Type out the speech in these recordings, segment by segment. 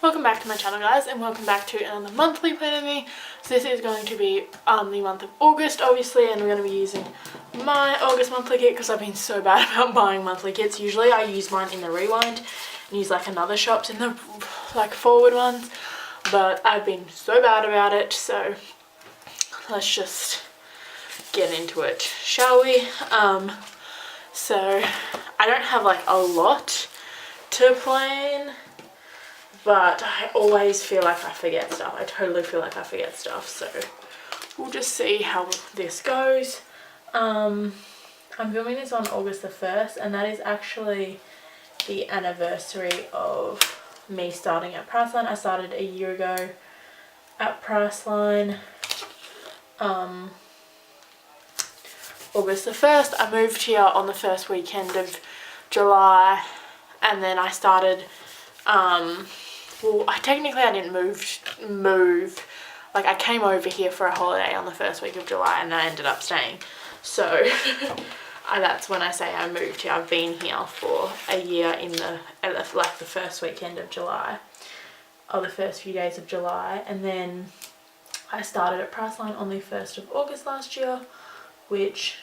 Welcome back to my channel, guys, and welcome back to another monthly plan with me. So this is going to be the month of August, obviously, and we're going to be using my August monthly kit because I've been so bad about buying monthly kits. Usually I use mine in the rewind and use like another shop's in the like forward ones, but I've been so bad about it, so let's just get into it, shall we? So I don't have like a lot to plan, but I always feel like I forget stuff. I totally feel like I forget stuff, so we'll just see how this goes. I'm filming this on August the 1st, and that is actually the anniversary of me starting at Priceline. I started a year ago at Priceline. August the 1st. I moved here on the first weekend of July, and then I started, well, I didn't move, like I came over here for a holiday on the first week of July and then I ended up staying. So that's when I say I moved here. I've been here for a year in like the first weekend of July, or the first few days of July, and then I started at Priceline on the 1st of August last year, which,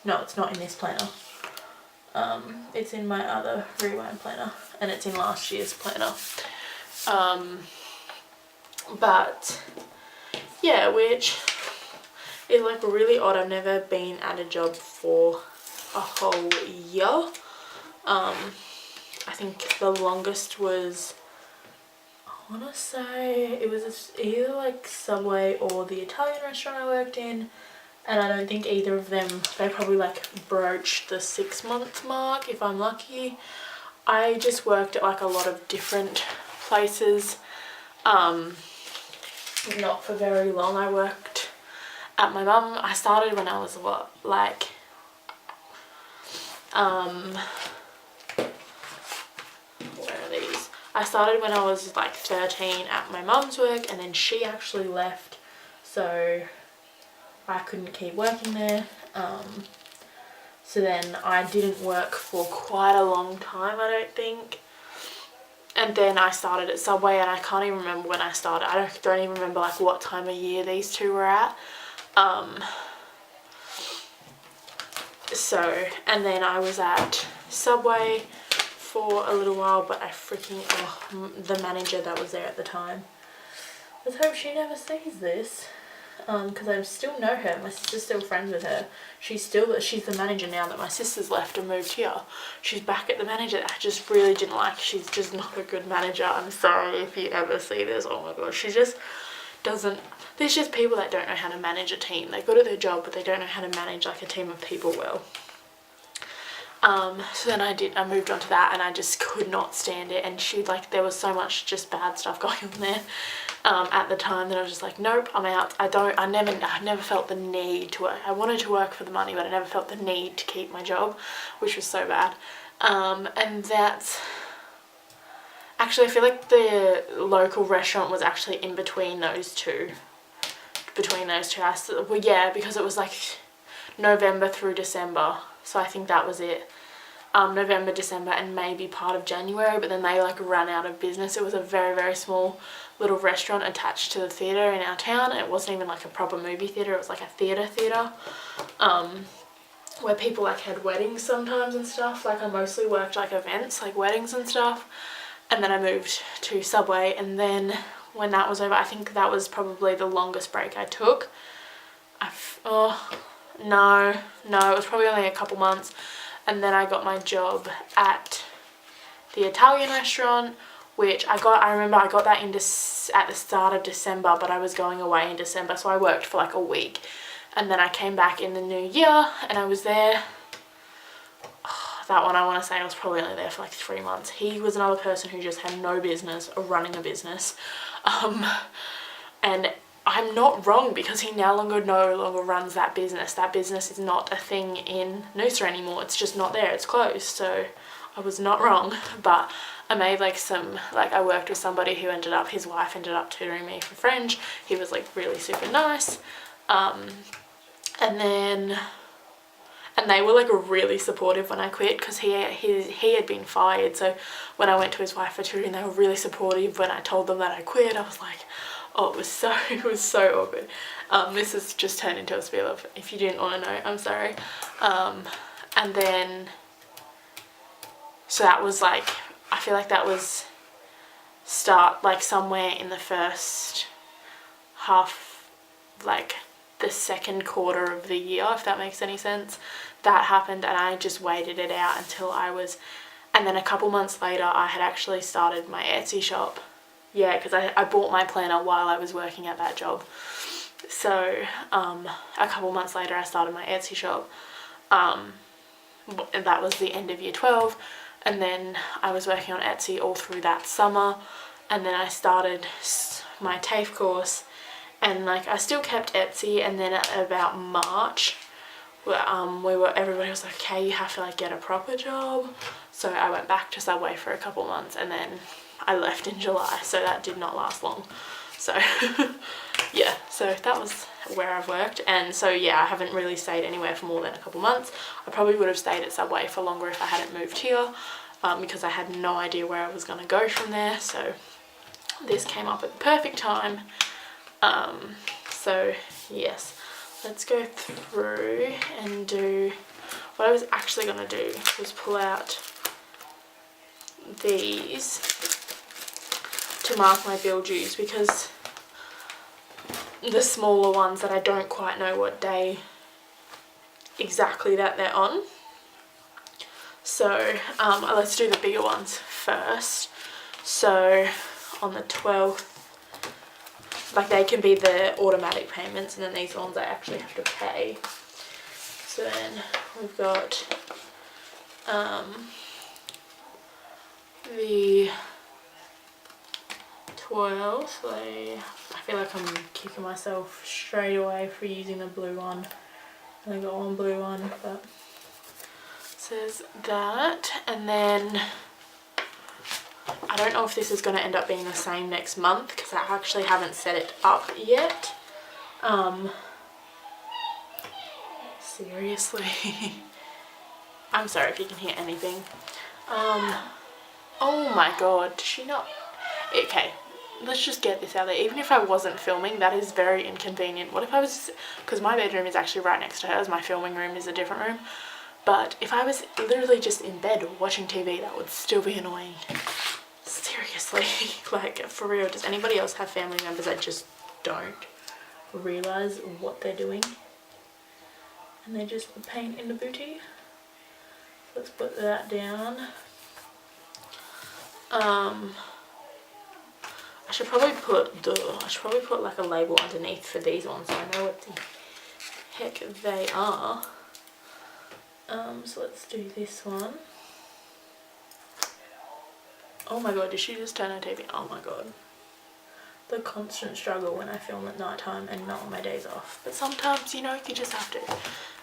no, it's not in this planner. It's in my other rewind planner, and it's in last year's planner. But yeah, which is like really odd. I've never been at a job for a whole year. I think the longest was, I want to say it was either like Subway or the Italian restaurant I worked in, and I don't think either of them, they probably like broached the 6-month mark if I'm lucky. I just worked at like a lot of different places, not for very long. I worked at my mum. I started when I was where are these? I started when I was like 13 at my mum's work, and then she actually left, so I couldn't keep working there. So then I didn't work for quite a long time, I don't think. And then I started at Subway, and I can't even remember when I started. I don't even remember like what time of year these two were at. And then I was at Subway for a little while, but I freaking, the manager that was there at the time, let's hope she never sees this, because I still know her. My sister's still friends with her. She's the manager now that my sister's left and moved here. She's back at the manager that I just really didn't like. She's just not a good manager. I'm sorry if you ever see this. Oh my god, she just doesn't, there's just people that don't know how to manage a team. They're good at their job, but they don't know how to manage like a team of people well. So then I moved on to that, and I just could not stand it, and there was so much just bad stuff going on there at the time that I was just like, nope, I'm out. I never felt the need to work. I wanted to work for the money, but I never felt the need to keep my job, which was so bad. And that's actually, I feel like the local restaurant was actually in between those two. Well, yeah, because it was like November through December, so I think that was it. November, December, and maybe part of January, but then they like ran out of business. It was a very, very small little restaurant attached to the theatre in our town. It wasn't even like a proper movie theatre, it was like a theatre, where people like had weddings sometimes and stuff. Like I mostly worked like events, like weddings and stuff. And then I moved to Subway, and then when that was over, I think that was probably the longest break I took. No, it was probably only a couple months. And then I got my job at the Italian restaurant, which I remember I got that at the start of December, but I was going away in December, so I worked for like a week. And then I came back in the new year, and I was there. That one, I want to say I was probably only there for like 3 months. He was another person who just had no business running a business. And I'm not wrong, because he no longer runs that business. That business is not a thing in Noosa anymore. It's just not there. It's closed. So I was not wrong. But I made I worked with somebody who his wife ended up tutoring me for French. He was like really super nice. And then and they were like really supportive when I quit, because he had been fired. So when I went to his wife for tutoring, they were really supportive. When I told them that I quit, I was like, oh, it was so awkward. This has just turned into a spiel of, if you didn't want to know, I'm sorry. And then, so that was like, I feel like that was like somewhere in the first half, like the second quarter of the year, if that makes any sense. That happened, and I just waited it out until I was, and then a couple months later I had actually started my Etsy shop. Yeah, because I bought my planner while I was working at that job. So a couple months later I started my Etsy shop, and that was the end of year 12, and then I was working on Etsy all through that summer, and then I started my TAFE course, and like I still kept Etsy. And then at about March, everybody was like, okay, you have to like get a proper job. So I went back to Subway for a couple months, and then I left in July, so that did not last long. So yeah, so that was where I've worked. And so yeah, I haven't really stayed anywhere for more than a couple months. I probably would have stayed at Subway for longer if I hadn't moved here, because I had no idea where I was going to go from there. So this came up at the perfect time. So yes, let's go through and do, what I was actually going to do was pull out these to mark my bill dues, because the smaller ones that I don't quite know what day exactly that they're on. So let's do the bigger ones first. So on the 12th, like they can be the automatic payments, and then these ones I actually have to pay. So then we've got the 12th. I feel like I'm kicking myself straight away for using the blue one. I only got one blue one, but it says that. And then I don't know if this is going to end up being the same next month, because I actually haven't set it up yet. Seriously. I'm sorry if you can hear anything. Oh my god, does she not? Okay, let's just get this out there. Even if I wasn't filming, that is very inconvenient. What if I was, because my bedroom is actually right next to hers, my filming room is a different room. But if I was literally just in bed watching TV, that would still be annoying. Seriously, like for real, does anybody else have family members that just don't realise what they're doing? And they're just a pain in the booty? Let's put that down. I should probably put like a label underneath for these ones so I know what the heck they are. So let's do this one. Oh my god, did she just turn her TV? Oh my god. The constant struggle when I film at night time and not on my days off. But sometimes, you know, you just have to.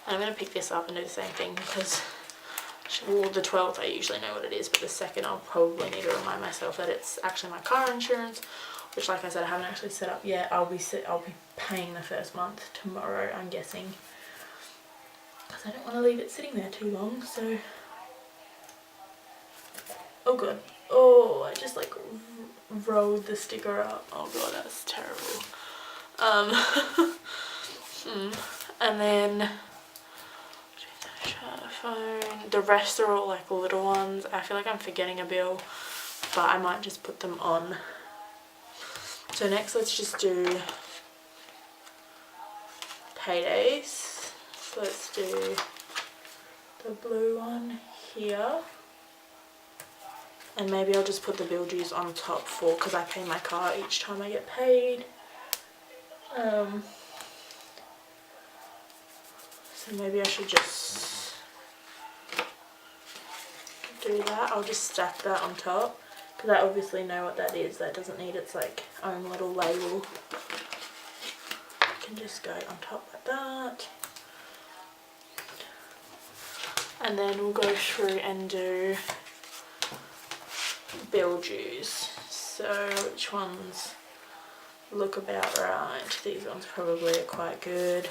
And I'm going to pick this up and do the same thing, because well, the 12th I usually know what it is, but the 2nd I'll probably need to remind myself that it's actually my car insurance, which like I said I haven't actually set up yet. I'll be paying the first month tomorrow, I'm guessing, because I don't want to leave it sitting there too long. So oh god, oh I just like rolled the sticker up. Oh god, that's terrible. And then phone. The rest are all like little ones. I feel like I'm forgetting a bill, but I might just put them on. So next let's just do paydays. So let's do the blue one here, and maybe I'll just put the bill dues on top for, because I pay my car each time I get paid. So maybe I should just do that. I'll just stack that on top, because I obviously know what that is. That doesn't need its like own little label. I can just go on top like that. And then we'll go through and do bill dues. So which ones look about right? These ones probably are quite good.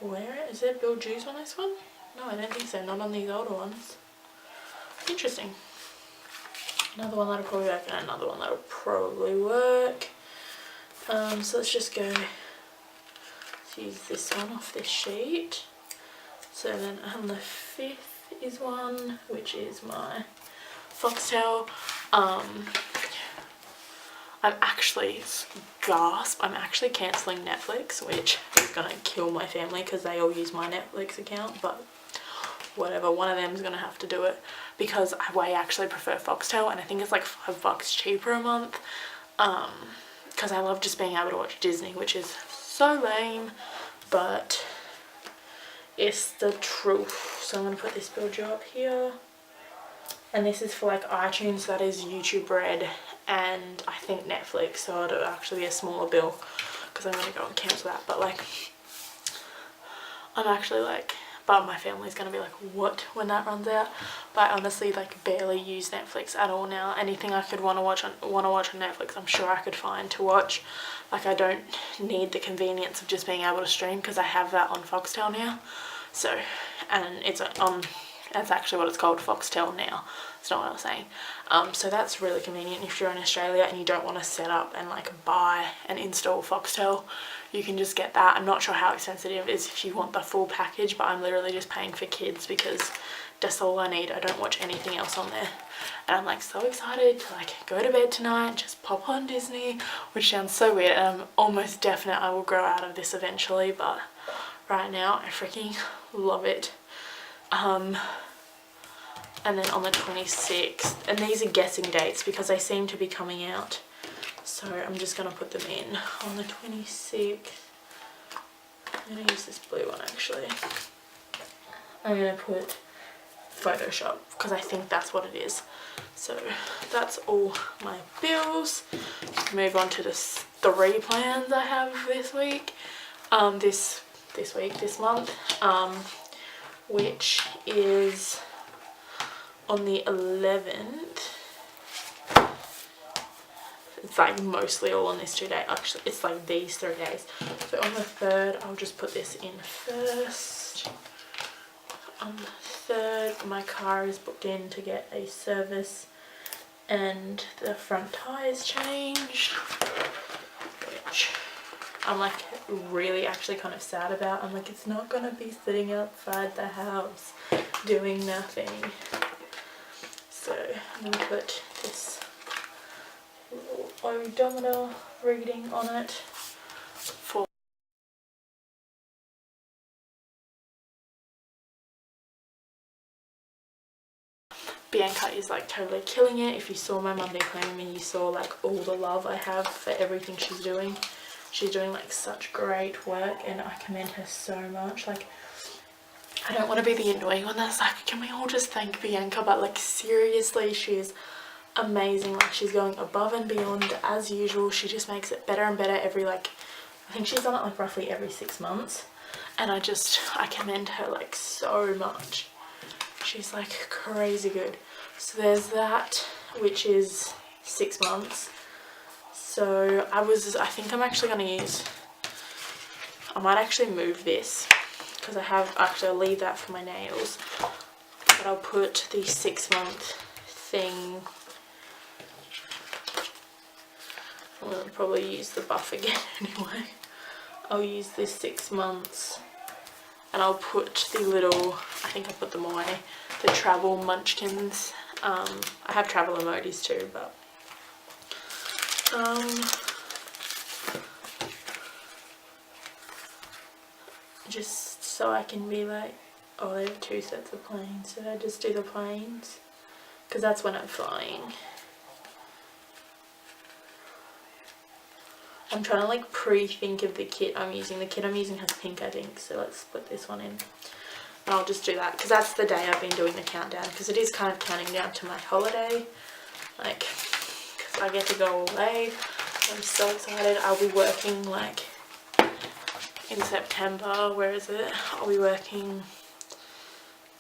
Where is there Bill Jews on this one? No, I don't think so. Not on these older ones. Interesting. Another one that'll probably work and another one that'll probably work. So let's just go use this one off this sheet. So then on the 5th is one, which is my foxtail. I'm actually, I'm actually cancelling Netflix, which is gonna kill my family because they all use my Netflix account, but whatever, one of them is gonna have to do it because I actually prefer foxtail, and I think it's like $5 cheaper a month, because I love just being able to watch Disney, which is so lame, but it's the truth. So I'm gonna put this bill up here, and this is for like iTunes, that is YouTube Red, and I think Netflix, so it'll actually be a smaller bill because I'm gonna go and cancel that. But like, I'm actually like, but my family's gonna be like, what, when that runs out? But I honestly like barely use Netflix at all now. Anything I could want to watch on Netflix, I'm sure I could find to watch. Like, I don't need the convenience of just being able to stream because I have that on Foxtel now. So, and it's on, that's actually what it's called, Foxtel now. It's not what I was saying. So that's really convenient if you're in Australia and you don't want to set up and like buy and install Foxtel. You can just get that. I'm not sure how expensive it is if you want the full package, but I'm literally just paying for kids because that's all I need. I don't watch anything else on there. And I'm like so excited to like go to bed tonight, just pop on Disney, which sounds so weird, and I'm almost definite I will grow out of this eventually, but right now I freaking love it. And then on the 26th, and these are guessing dates because they seem to be coming out, so I'm just going to put them in. On the 26th, I'm going to use this blue one actually. I'm going to put Photoshop because I think that's what it is. So that's all my bills. Move on to the 3 plans I have this week. This month, which is on the 11th. It's like mostly all on this 2 day. Actually, it's like these 3 days. So on the 3rd, I'll just put this in first. On the 3rd, my car is booked in to get a service and the front tyres changed, which I'm like really actually kind of sad about. I'm like, it's not going to be sitting outside the house doing nothing. So I'm going to put this little odometer reading on it for Bianca is like totally killing it. If you saw my Monday claim and you saw like all the love I have for everything she's doing. She's doing like such great work and I commend her so much. Like, I don't want to be the annoying one that's like, can we all just thank Bianca? But like seriously, she's amazing. Like, she's going above and beyond as usual. She just makes it better and better every, like, I think she's done it like roughly every 6 months, and I commend her like so much. She's like crazy good. So there's that, which is 6 months. So I think I'm actually going to use, I might actually move this because I'll leave that for my nails, but I'll put the 6 month thing. I'm going to probably use the buff again anyway. I'll use this 6 months and I'll put the little, I think I put them away, the travel munchkins. I have travel emojis too, but just so I can be like, oh, they have 2 sets of planes, so I just do the planes because that's when I'm flying. I'm trying to like pre-think of the kit I'm using. The kit I'm using has pink, I think, so let's put this one in. And I'll just do that because that's the day I've been doing the countdown, because it is kind of counting down to my holiday, like, because I get to go away. I'm so excited. I'll be working like in September. Where is it? I'll be working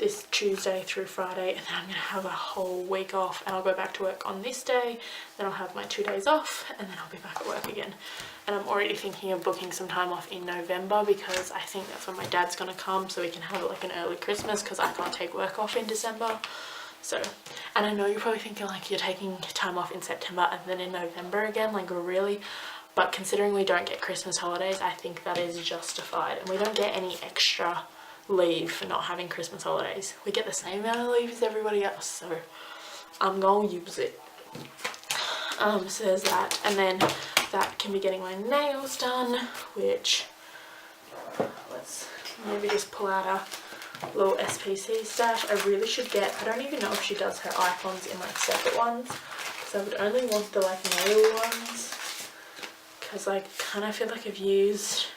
this Tuesday through Friday, and then I'm going to have a whole week off, and I'll go back to work on this day, then I'll have my 2 days off, and then I'll be back at work again. And I'm already thinking of booking some time off in November, because I think that's when my dad's going to come, so we can have like an early Christmas, because I can't take work off in December. So, and I know you're probably thinking like you're taking time off in September and then in November again, like really, but considering we don't get Christmas holidays, I think that is justified, and we don't get any extra leave for not having Christmas holidays. We get the same amount of leave as everybody else, so I'm gonna use it. So there's that, and then that can be getting my nails done, which let's maybe just pull out a little SPC stash. I really should get, I don't even know if she does her icons in like separate ones, because I would only want the like nail ones, because I kind of feel like I've used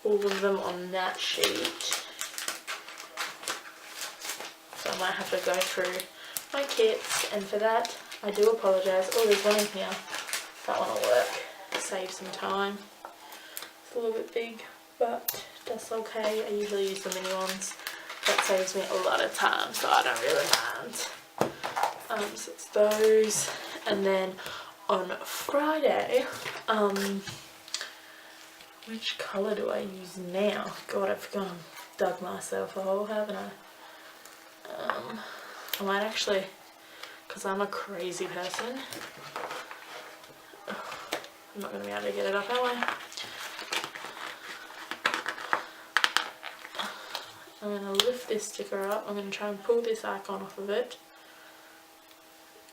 all of them on that sheet. So I might have to go through my kits, and for that I do apologise. Oh, there's one in here. That one will work. Save some time. It's a little bit big, but that's okay. I usually use the mini ones. That saves me a lot of time, so I don't really mind. So it's those, and then on Friday, which colour do I use now? God, I've gone and dug myself a hole, haven't I? I might actually, because I'm a crazy person, I'm not going to be able to get it up, am I? I'm going to lift this sticker up. I'm going to try and pull this icon off of it.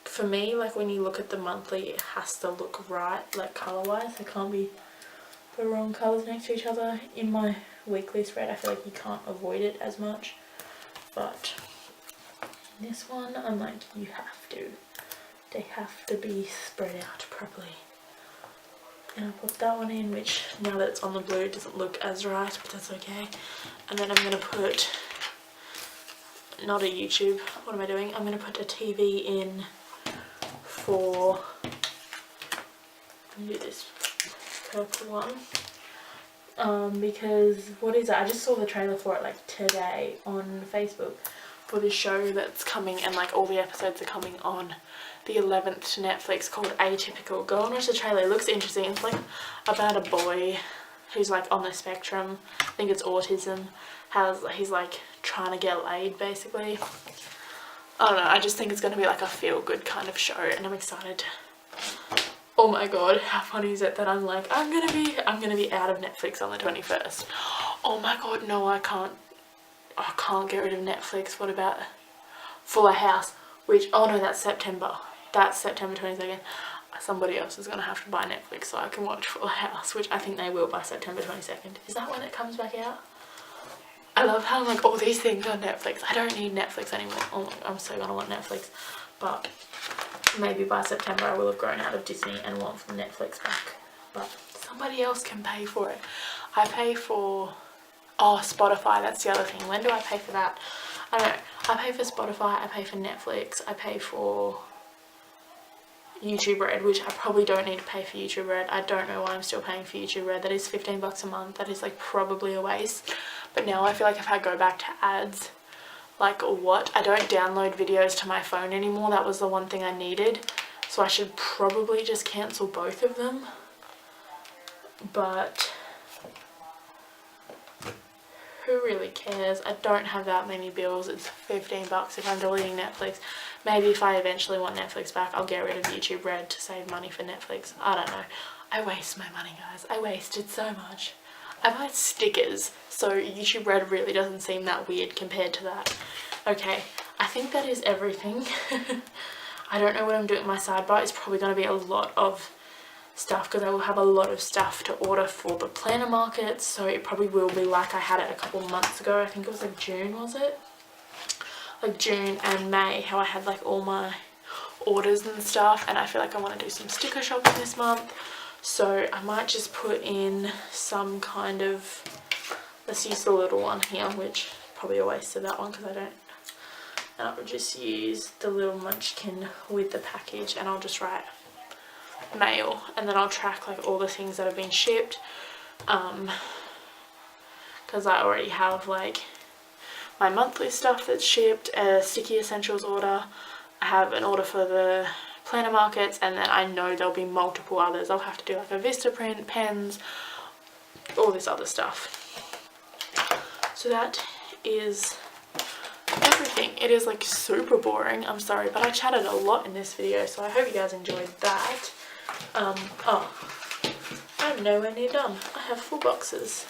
For me, like when you look at the monthly, it has to look right, like colour wise. There can't be the wrong colours next to each other. In my weekly spread, I feel like you can't avoid it as much, but this one I'm like, you have to. They have to be spread out properly. And I'll put that one in, which now that it's on the blue it doesn't look as right, but that's okay. And then I'm going to put, not a YouTube, what am I doing? I'm going to put a TV in for, let me do this purple one. Because, what is it? I just saw the trailer for it like today on Facebook for this show that's coming, and like all the episodes are coming on the 11th to Netflix, called Atypical. Go and watch the trailer. It looks interesting. It's like about a boy who's like on the spectrum. I think it's autism. He's like trying to get laid basically. I don't know. I just think it's going to be like a feel good kind of show, and I'm excited. Oh my god, how funny is it that I'm like, I'm gonna be out of Netflix on the 21st. Oh my god, no, I can't get rid of Netflix. What about Fuller House? Which, oh no, that's September. That's September 22nd. Somebody else is gonna have to buy Netflix so I can watch Fuller House, which I think they will by September 22nd. Is that when it comes back out? I love how I'm like, all these things on Netflix. I don't need Netflix anymore. Oh, I'm so gonna want Netflix. But maybe by September I will have grown out of Disney and want Netflix back. But somebody else can pay for it. I pay for, oh, Spotify, that's the other thing. When do I pay for that? I don't know. I pay for Spotify, I pay for Netflix, I pay for YouTube Red, which I probably don't need to pay for YouTube Red. I don't know why I'm still paying for YouTube Red. That is $15 a month. That is like probably a waste. But now I feel like if I go back to ads, like what? I don't download videos to my phone anymore. That was the one thing I needed. So I should probably just cancel both of them. But who really cares? I don't have that many bills. It's $15 if I'm deleting Netflix. Maybe if I eventually want Netflix back, I'll get rid of YouTube Red to save money for Netflix. I don't know. I waste my money, guys. I wasted so much. I buy stickers, so YouTube Red really doesn't seem that weird compared to that. Okay, I think that is everything. I don't know what I'm doing with my sidebar. It's probably going to be a lot of stuff because I will have a lot of stuff to order for the planner markets, so it probably will be like I had it a couple months ago. I think it was like June, was it? Like June and May, how I had like all my orders and stuff, and I feel like I want to do some sticker shopping this month, so I might just put in some kind of, let's use the little one here, which probably a waste of that one because I don't, and I'll just use the little munchkin with the package, and I'll just write mail, and then I'll track like all the things that have been shipped, because I already have like my monthly stuff that's shipped, a sticky essentials order. I have an order for the planner markets, and then I know there'll be multiple others. I'll have to do like a Vista print, pens, all this other stuff. So that is everything. It is like super boring, I'm sorry, but I chatted a lot in this video, so I hope you guys enjoyed that. Oh, I'm nowhere near done. I have full boxes,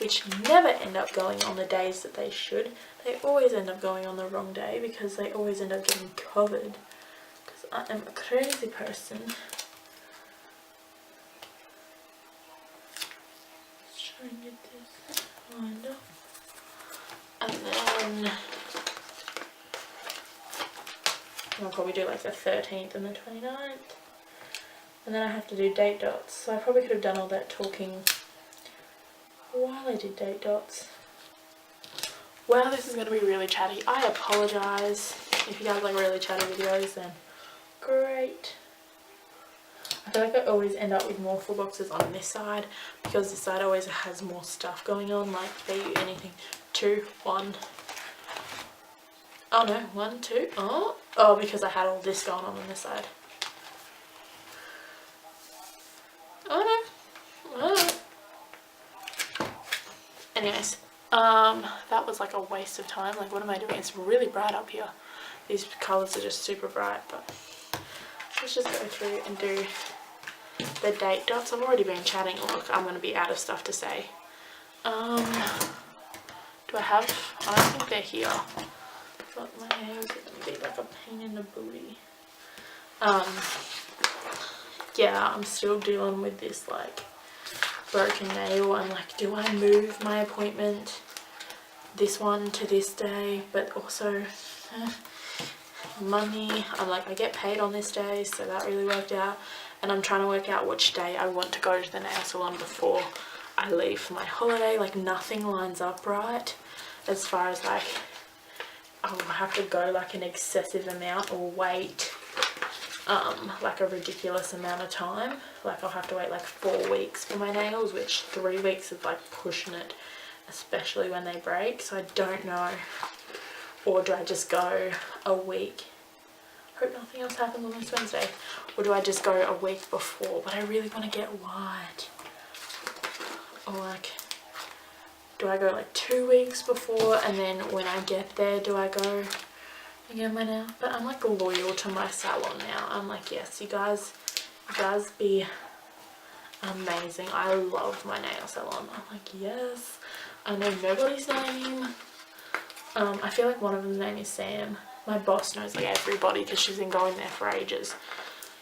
which never end up going on the days that they should. They always end up going on the wrong day because they always end up getting covered. Because I am a crazy person. Let's try and get this lined up. And then I'll probably do like the 13th and the 29th. And then I have to do date dots. So I probably could have done all that talking while I did date dots. Wow, this is going to be really chatty. I apologise. If you guys like really chatty videos, then great. I feel like I always end up with more full boxes on this side because this side always has more stuff going on, like anything. 2, 1. Oh no, 1, 2. Oh, because I had all this going on this side. Oh no. Anyways, that was like a waste of time. Like, what am I doing? It's really bright up here. These colours are just super bright, but let's just go through and do the date dots. I've already been chatting. Look, I'm going to be out of stuff to say. Do I have? I don't think they're here. But my hair is going to be like a pain in the booty. Yeah, I'm still dealing with this like broken nail. I'm like, do I move my appointment, this one, to this day? But also money. I'm like, I get paid on this day, so that really worked out. And I'm trying to work out which day I want to go to the nail salon before I leave for my holiday. Like, nothing lines up right as far as like I'll have to go like an excessive amount or wait like a ridiculous amount of time. Like, I'll have to wait like 4 weeks for my nails, which 3 weeks is like pushing it, especially when they break. So I don't know. Or do I just go a week? Hope nothing else happens on this Wednesday. Or do I just go a week before? But I really want to get white. Or like, do I go like 2 weeks before, and then when I get there, do I go and get my nail? But I'm like loyal to my salon now. I'm like, yes, you guys be amazing. I love my nail salon. I'm like, yes. I know nobody's name. I feel like one of them's name is Sam. My boss knows like everybody because she's been going there for ages.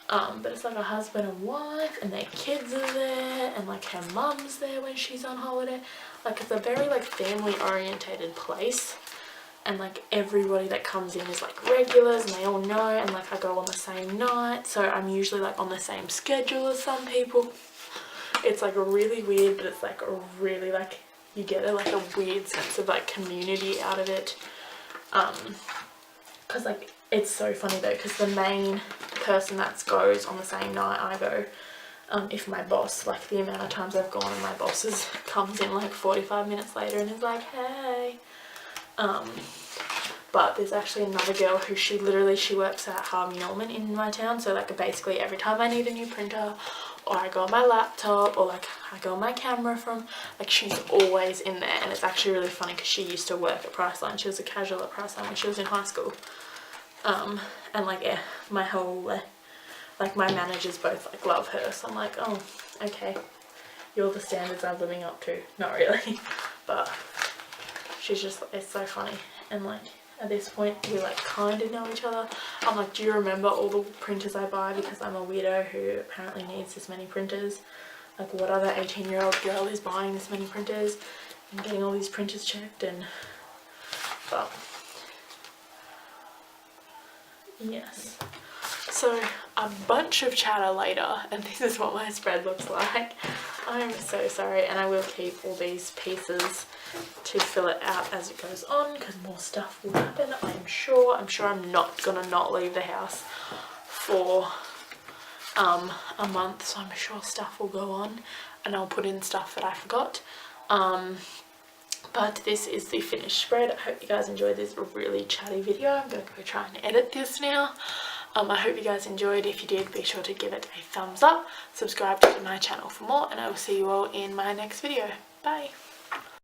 But it's like a husband and wife, and their kids are there, and like her mum's there when she's on holiday. Like, it's a very like family orientated place, and like everybody that comes in is like regulars, and they all know, and like I go on the same night, so I'm usually like on the same schedule as some people. It's like really weird, but it's like really like you get a weird sense of like community out of it. Because like it's so funny though, because the main person that goes on the same night I go, if my boss, like the amount of times I've gone and my boss comes in like 45 minutes later and is like, hey. But there's actually another girl who she works at Harvey Norman in my town, so like basically every time I need a new printer, or I go on my laptop, or like I go on my camera from, like she's always in there. And it's actually really funny because she used to work at Priceline. She was a casual at Priceline when she was in high school. And like, yeah, my whole, like my managers both like love her, so I'm like, oh, okay, you're the standards I'm living up to. Not really, but she's just, it's so funny. And like at this point we like kind of know each other. I'm like, do you remember all the printers I buy, because I'm a weirdo who apparently needs this many printers? Like, what other 18-year-old girl is buying this many printers and getting all these printers checked? And but yes, so a bunch of chatter later, and this is what my spread looks like. I'm so sorry, and I will keep all these pieces to fill it out as it goes on, because more stuff will happen, I'm sure. I'm not gonna not leave the house for a month, so I'm sure stuff will go on, and I'll put in stuff that I forgot. But this is the finished spread. I hope you guys enjoyed this really chatty video. I'm going to go try and edit this now. I hope you guys enjoyed. If you did, be sure to give it a thumbs up. Subscribe to my channel for more, and I will see you all in my next video. Bye.